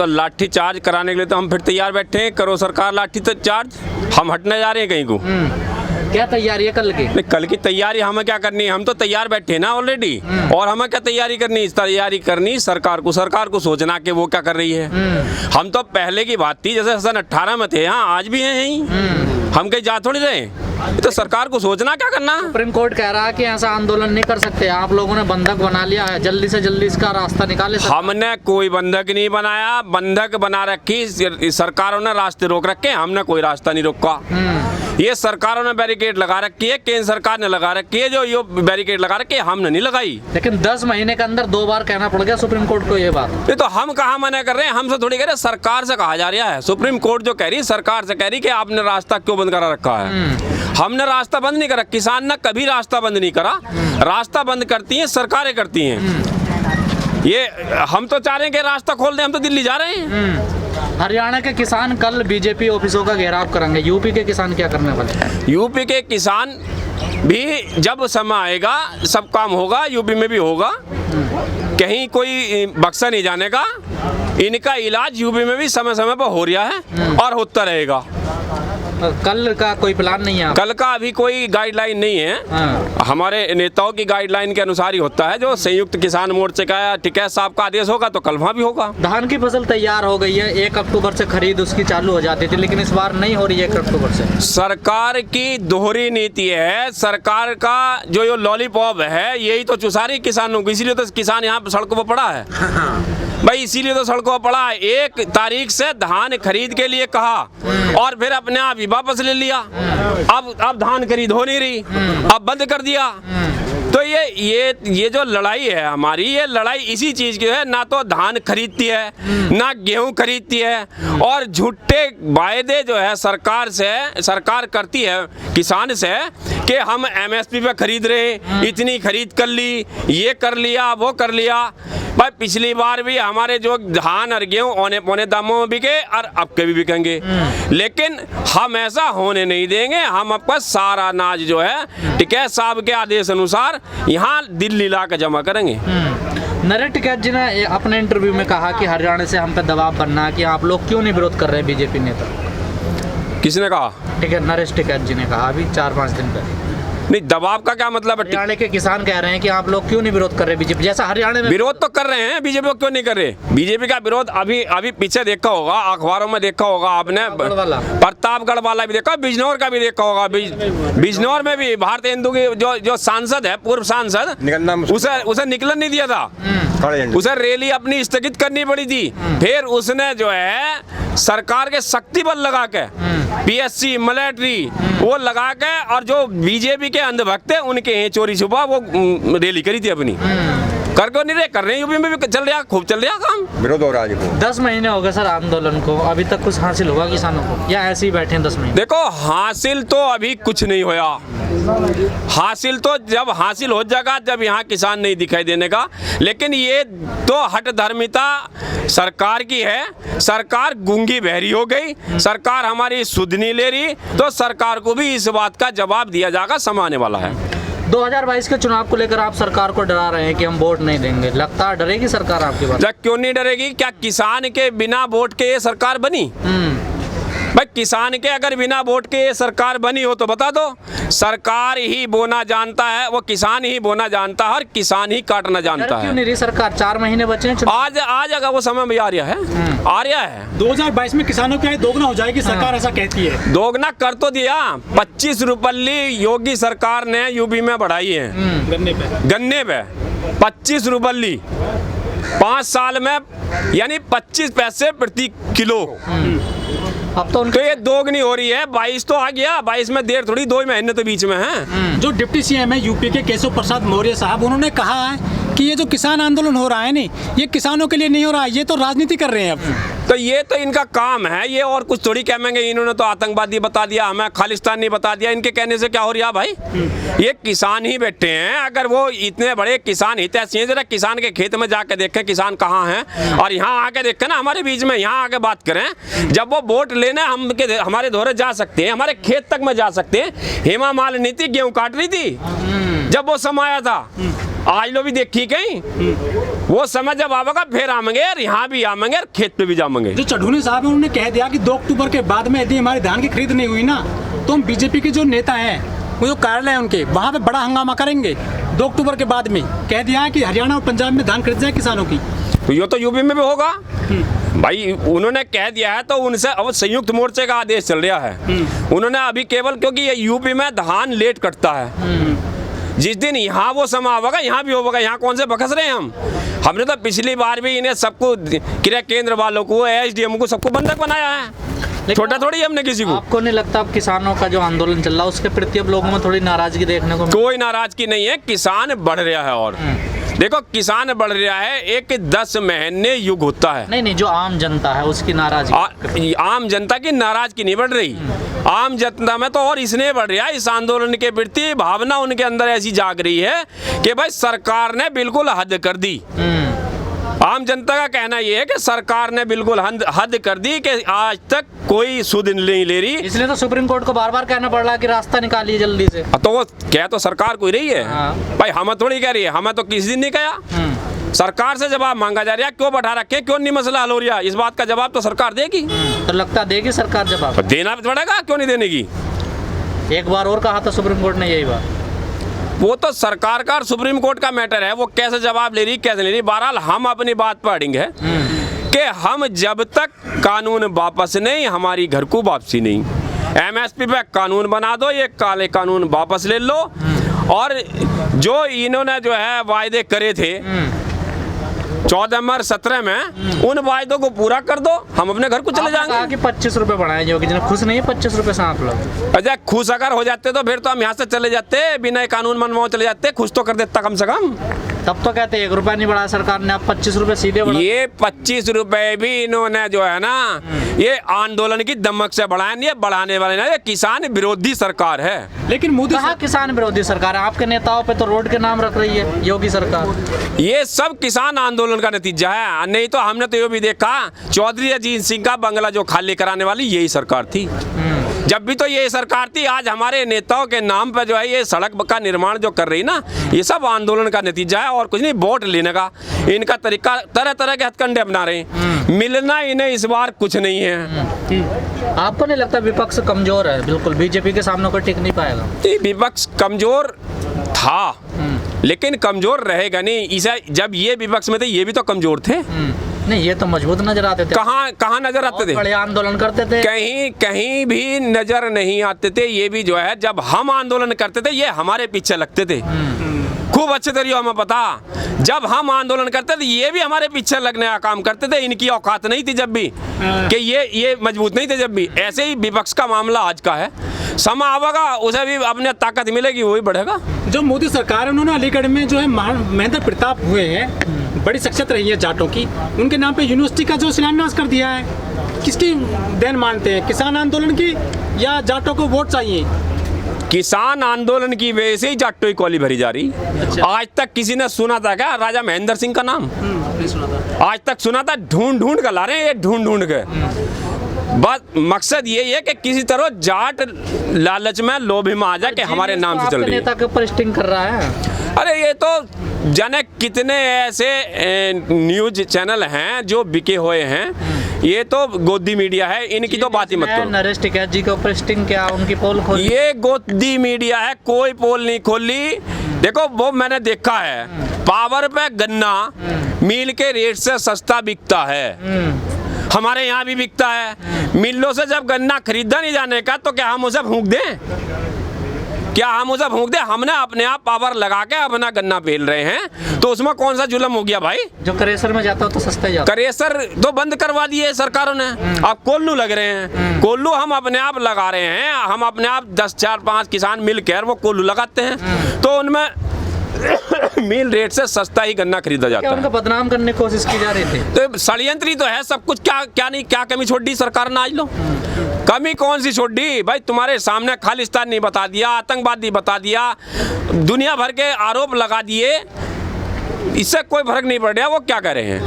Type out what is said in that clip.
तो लाठी चार्ज कराने के लिए तो हम फिर तैयार बैठे हैं। करो सरकार लाठी तो चार्ज, हम हटने जा रहे हैं कहीं को। क्या तैयारी है कल की? नहीं, कल की तैयारी हमें क्या करनी है, हम तो तैयार बैठे हैं ना ऑलरेडी। और हमें क्या तैयारी करनी, तैयारी करनी सरकार को सोचना कि वो क्या कर रही है। हम तो पहले की बात थी, जैसे सन 18 में थे, यहाँ आज भी हैं यहीं, हम कहीं जा थोड़ी रहे। तो सरकार को सोचना क्या करना। सुप्रीम कोर्ट कह रहा है कि ऐसा आंदोलन नहीं कर सकते, आप लोगों ने बंधक बना लिया है, जल्दी से जल्दी इसका रास्ता निकाले। हमने कोई बंधक नहीं बनाया, बंधक बना रखी सरकारों ने, रास्ते रोक रखे, हमने कोई रास्ता नहीं रोका। ये सरकारों ने बैरिकेड लगा रखी है, केंद्र सरकार ने लगा रखी है, जो ये बैरिकेड लगा रखी है हमने नहीं लगाई। लेकिन 10 महीने के अंदर 2 बार कहना पड़ गया सुप्रीम कोर्ट को ये बात। ये तो हम कहाँ मना कर रहे हैं, हमसे थोड़ी कह रहे, सरकार से कहा जा रहा है। सुप्रीम कोर्ट जो कह रही है, सरकार से कह रही कि आपने रास्ता क्यों बंद करा रखा है। हमने रास्ता बंद नहीं करा, किसान ने कभी रास्ता बंद नहीं करा। रास्ता बंद करती हैं सरकारें, करती हैं। ये हम तो चाह रहे हैं कि रास्ता खोल दें, हम तो दिल्ली जा रहे हैं। हरियाणा के किसान कल बीजेपी ऑफिसों का घेराव करेंगे, यूपी के किसान क्या करने वाले? यूपी के किसान भी जब समय आएगा सब काम होगा, यूपी में भी होगा, कहीं कोई बक्सा नहीं जाने का। इनका इलाज यूपी में भी समय समय पर हो रहा है और होता रहेगा। कल का कोई प्लान नहीं है? कल का अभी कोई गाइडलाइन नहीं है। हमारे नेताओं की गाइडलाइन के अनुसार ही होता है। जो संयुक्त किसान मोर्चे का टिकैत साहब का आदेश होगा तो कल वहाँ भी होगा। धान की फसल तैयार हो गई है, 1 अक्टूबर से खरीद उसकी चालू हो जाती थी, लेकिन इस बार नहीं हो रही है 1 अक्टूबर से। सरकार की दोहरी नीति है। सरकार का जो ये लॉलीपॉप है, यही तो चुसा रही किसानों को, इसीलिए तो किसान यहाँ सड़कों पर पड़ा है भाई, इसीलिए तो सड़कों पर पड़ा है। 1 तारीख से धान खरीद के लिए कहा और फिर अपने आप ही वापस ले लिया। अब धान खरीद हो नहीं रही, अब बंद कर दिया। तो ये जो लड़ाई है हमारी, ये लड़ाई इसी चीज की है। ना तो धान खरीदती है, ना गेहूं खरीदती है, और झूठे वायदे जो है सरकार करती है किसान से कि हम MSP पे खरीद रहे हैं, इतनी खरीद कर ली, ये कर लिया, वो कर लिया। भाई पिछली बार भी हमारे जो धान और गेहूं औने पौने दामों में बिके और अब के भी बिकेंगे, लेकिन हम ऐसा होने नहीं देंगे। हम आपका सारा अनाज जो है टिकैत साहब के आदेश अनुसार यहाँ दिल्ली ला कर जमा करेंगे। नरेश टिकैत जी ने अपने इंटरव्यू में कहा कि हरियाणा से हम पे दबाव बनना कि आप लोग क्यों नहीं विरोध कर रहे बीजेपी नेता। किसने कहा? नरेश टिकैत जी ने कहा अभी 4-5 दिन पहले। नहीं, दबाव का क्या मतलब है? हरियाणा के किसान कह रहे हैं कि आप लोग क्यों नहीं विरोध कर रहे बीजेपी जैसा हरियाणा में? विरोध तो कर रहे हैं, बीजेपी को क्यों नहीं कर रहे? बीजेपी का विरोध अभी पीछे देखा होगा, अखबारों में देखा होगा आपने, प्रतापगढ़ वाला भी देखा, बिजनौर का भी देखा होगा। बिजनौर में भी भारतीय हिंदू की जो सांसद है, पूर्व सांसद, उसे निकलने नहीं दिया था, उसे रैली अपनी स्थगित करनी पड़ी थी। फिर उसने जो है सरकार के शक्ति बल लगा के, PSC मिलिट्री वो लगा के, और जो बीजेपी के अंधभक्त है उनके यहाँ चोरी छुपा वो रैली करी थी अपनी। करके नहीं रहे, कर रहे हैं। यूपी में भी चल रहा, खूब चल रहा काम, विरोध हो रहा है। 10 महीने हो गए सर आंदोलन को, अभी तक कुछ हासिल हुआ किसानों को या ऐसे ही बैठे हैं 10 महीने? देखो, हासिल तो अभी कुछ नहीं होया। हासिल तो जब हासिल हो जाएगा जब यहाँ किसान नहीं दिखाई देने का। लेकिन ये तो हट धर्मिता सरकार की है। सरकार गूंगी बहरी हो गई, सरकार हमारी सुध नहीं ले रही, तो सरकार को भी इस बात का जवाब दिया जाएगा, समय आने वाला है। 2022 के चुनाव को लेकर आप सरकार को डरा रहे हैं कि हम वोट नहीं देंगे, लगता है डरेगी सरकार आपकी बात? क्यों नहीं डरेगी? क्या किसान के बिना वोट के ये सरकार बनी? भाई किसान के अगर बिना वोट के ये सरकार बनी हो तो बता दो। सरकार ही बोना जानता है, वो किसान ही बोना जानता है और किसान ही काटना जानता है। क्यों नहीं रही सरकार? 4 महीने बचे हैं। आज अगर वो समय भी आ रहा है 2022 में किसानों की आय दोगुना हो जाएगी, सरकार ऐसा कहती है। दोगुना कर तो दिया। 25 रुपये योगी सरकार ने यूपी में बढ़ाई है गन्ने पे 25 रुपये 5 साल में, यानी 25 पैसे प्रति किलो। अब तो ये दोगुनी हो रही है। 22 तो आ गया, 22 में देर थोड़ी, 2 महीने तो बीच में है। जो डिप्टी CM है यूपी के केशव प्रसाद मौर्य साहब, उन्होंने कहा है कि ये जो किसान आंदोलन हो रहा है नहीं, ये किसानों के लिए नहीं हो रहा है, ये तो राजनीति कर रहे हैं अब। तो ये तो इनका काम है, ये और कुछ थोड़ी कहेंगे। इन्होंने तो आतंकवादी बता दिया, हमें खालिस्तानी बता दिया। इनके कहने से क्या हो रहा भाई? ये किसान ही बैठे हैं। अगर वो इतने बड़े किसान हितैषी हैं, जरा किसान के खेत में जाके देखें किसान कहाँ हैं, और यहाँ आके देखें ना हमारे बीच में, यहाँ आके बात करें। जब वो वोट लेने हमारे दौरे जा सकते हैं, हमारे खेत तक में जा सकते हैं। हेमा मालिनी थी, गेहूँ काट रही थी, जब वो समय आया था, आज लो भी देखी कहीं वो समय जब आवेगा फिर आवेंगे यार, यहाँ भी आवेंगे यार, खेत पे भी जाएंगे। जो चढ़ूनी साहब है उन्होंने कह दिया कि 2 अक्टूबर के बाद में यदि हमारी धान की खरीद नहीं हुई ना, तो हम बीजेपी के जो नेता हैं, वो जो कार्यालय है उनके, वहाँ पे बड़ा हंगामा करेंगे 2 अक्टूबर के बाद में। कह दिया है कि हरियाणा और पंजाब में धान खरीद जाए किसानों की। तो ये तो यूपी में भी होगा भाई, उन्होंने कह दिया है तो उनसे अब संयुक्त मोर्चे का आदेश चल रहा है। उन्होंने अभी केवल, क्योंकि ये यूपी में धान लेट कटता है, जिस दिन यहाँ वो समय होगा यहाँ भी होगा। यहाँ कौन से बखस रहे हैं हम? हमने तो पिछली बार भी इन्हें सबको, क्रय केंद्र वालों को, एसडीएम को, सबको बंधक बनाया है। छोटा थोड़ी हमने किसी को। आपको नहीं लगता अब किसानों का जो आंदोलन चल रहा है उसके प्रति अब लोगों में थोड़ी नाराजगी देखने को? कोई नाराजगी नहीं है, किसान बढ़ रहा है। और देखो किसान बढ़ रहा है, एक 10 महीने युग होता है। नहीं, जो आम जनता है उसकी नाराजगी। आम जनता की नाराजगी नहीं बढ़ रही, आम जनता में तो और इसने बढ़ रहा है। इस आंदोलन के प्रति भावना उनके अंदर ऐसी जाग रही है कि भाई सरकार ने बिल्कुल हद कर दी। आम जनता का कहना यह है कि सरकार ने बिल्कुल हद कर दी, कि आज तक कोई सुध नहीं ले रही। इसलिए तो सुप्रीम कोर्ट को बार बार कहना पड़ रहा है कि रास्ता निकालिए जल्दी से। तो वो कह तो सरकार कोई रही है। भाई हमें थोड़ी कह रही है, हमें तो किसी दिन नहीं कहा। सरकार से जवाब मांगा जा रहा है, क्यों बैठा रखे, क्यों नहीं मसला हल हो रहा, इस बात का जवाब तो सरकार देगी। तो लगता देगी सरकार जवाब? देना पड़ेगा, क्यों नहीं देने की। एक बार और कहा था सुप्रीम कोर्ट ने यही बात। वो तो सरकार का और सुप्रीम कोर्ट का मैटर है, वो कैसे जवाब ले रही कैसे ले रही। बहरहाल हम अपनी बात पर अड़ेंगे है कि हम जब तक कानून वापस नहीं, हमारी घर को वापसी नहीं। एमएसपी पे कानून बना दो, ये काले कानून वापस ले लो, और जो इन्होंने जो है वायदे करे थे 14 मार्च 17 में, उन वायदों को पूरा कर दो, हम अपने घर को चले जाएंगे। कहा कि 25 रुपए बढ़ाए, योगी जी ने खुश नहीं है 25 रुपए से आप लोग? अच्छा खुश अगर हो जाते तो फिर तो हम यहाँ से चले जाते, बिना कानून मनवाओ चले जाते, खुश तो कर देता कम से कम। तब तो कहते 1 रुपया नहीं बढ़ाया सरकार ने, अब 25 रुपए सीधे बढ़ा। ये 25 रुपए भी इन्होंने जो है ना, ये आंदोलन की दमक से बढ़ाए, ये बढ़ाने वाले ना, ये किसान विरोधी सरकार है। लेकिन मोदी कहा किसान विरोधी सरकार है? आपके नेताओं पे तो रोड के नाम रख रही है योगी सरकार। ये सब किसान आंदोलन का नतीजा है। नहीं तो हमने तो ये भी देखा, चौधरी अजीत सिंह का बंगला जो खाली कराने वाली यही सरकार थी। जब भी तो ये सरकार थी। आज हमारे नेताओं के नाम पर जो है ये सड़क का निर्माण जो कर रही ना, ये सब आंदोलन का नतीजा है और कुछ नहीं। वोट लेने का इनका तरीका, तरह तरह के हथकंडे अपना रहे हैं। मिलना इन्हें इस बार कुछ नहीं है। आपको नहीं लगता विपक्ष कमजोर है? बिल्कुल बीजेपी के सामने कोई टिक नहीं पाएगा। विपक्ष कमजोर था, लेकिन कमजोर रहेगा नहीं। इसे जब ये विपक्ष में थे ये भी तो कमजोर थे। नहीं, ये तो मजबूत नजर आते थे। कहाँ नजर आते थे? बड़े आंदोलन करते थे। कहीं भी नजर नहीं आते थे। ये भी जो है, जब हम आंदोलन करते थे ये हमारे पीछे लगते थे। खूब अच्छे तरीके हमें पता, जब हम आंदोलन करते थे ये भी हमारे पीछे लगने का काम करते थे। इनकी औकात नहीं थी जब भी, कि ये मजबूत नहीं थे जब भी। ऐसे ही विपक्ष का मामला आज का है। समय आवेगा, उसे भी अपने ताकत मिलेगी, वही बढ़ेगा। जो मोदी सरकार है उन्होंने अलीगढ़ में जो है महेंद्र प्रताप हुए हैं, बड़ी शख्सियत रही है जाटों की, उनके नाम पे यूनिवर्सिटी का जो शिलान्यास कर दिया है। किसकी देन मानते हैं, किसान आंदोलन की या जाटों को वोट चाहिए? किसान आंदोलन की वजह से ही जाटों की कॉली भरी जा रही। अच्छा। आज तक किसी ने सुना था क्या राजा महेंद्र सिंह का नाम? नहीं सुना था। आज तक सुना था? ढूंढ कर ला रहे हैं ये, ढूंढ के। बस मकसद यही है कि किसी तरह जाट लालच में लोभ में आ जाए कि हमारे नाम से चल रही है। नेता के ऊपर स्टिंग कर रहा है। अरे ये तो जाने कितने ऐसे न्यूज चैनल हैं जो बिके हुए हैं। ये तो गोदी मीडिया है, इनकी तो बात ही मत करो। नरेश टिकैत जी के ऊपर स्टिंग क्या, उनकी पोल खोली? ये गोदी मीडिया है, कोई पोल नहीं खोली। देखो वो मैंने देखा है, पावर पे गन्ना मिल के रेट से सस्ता बिकता है। हमारे यहाँ भी बिकता है। मिलों से जब गन्ना खरीदा नहीं जाने का तो क्या हम उसे फूंक दें? हमने अपने आप पावर लगा के अपना गन्ना पेल रहे हैं, तो उसमें कौन सा जुल्म हो गया भाई? जो करेसर में जाता हो तो सस्ता ही जाता। करेसर तो बंद करवा दिए सरकारों ने, अब कोल्लू लग रहे हैं। कोल्लू हम अपने आप लगा रहे हैं, हम अपने आप 10 4 5 किसान मिलकर वो कोल्लू लगाते हैं, तो उनमें मिल रेट से सस्ता ही गन्ना खरीदा जाता है। उनको बदनाम करने की कोशिश की जा रही थी। तो षड्यंत्री तो है सब कुछ। क्या कमी छोड़ दी सरकार ने आज लो? कमी कौन सी छोड़ दी भाई? तुम्हारे सामने खालिस्तान नहीं बता दिया, आतंकवादी बता दिया, दुनिया भर के आरोप लगा दिए, इससे कोई फर्क नहीं पड़ रहा वो क्या कर रहे हैं।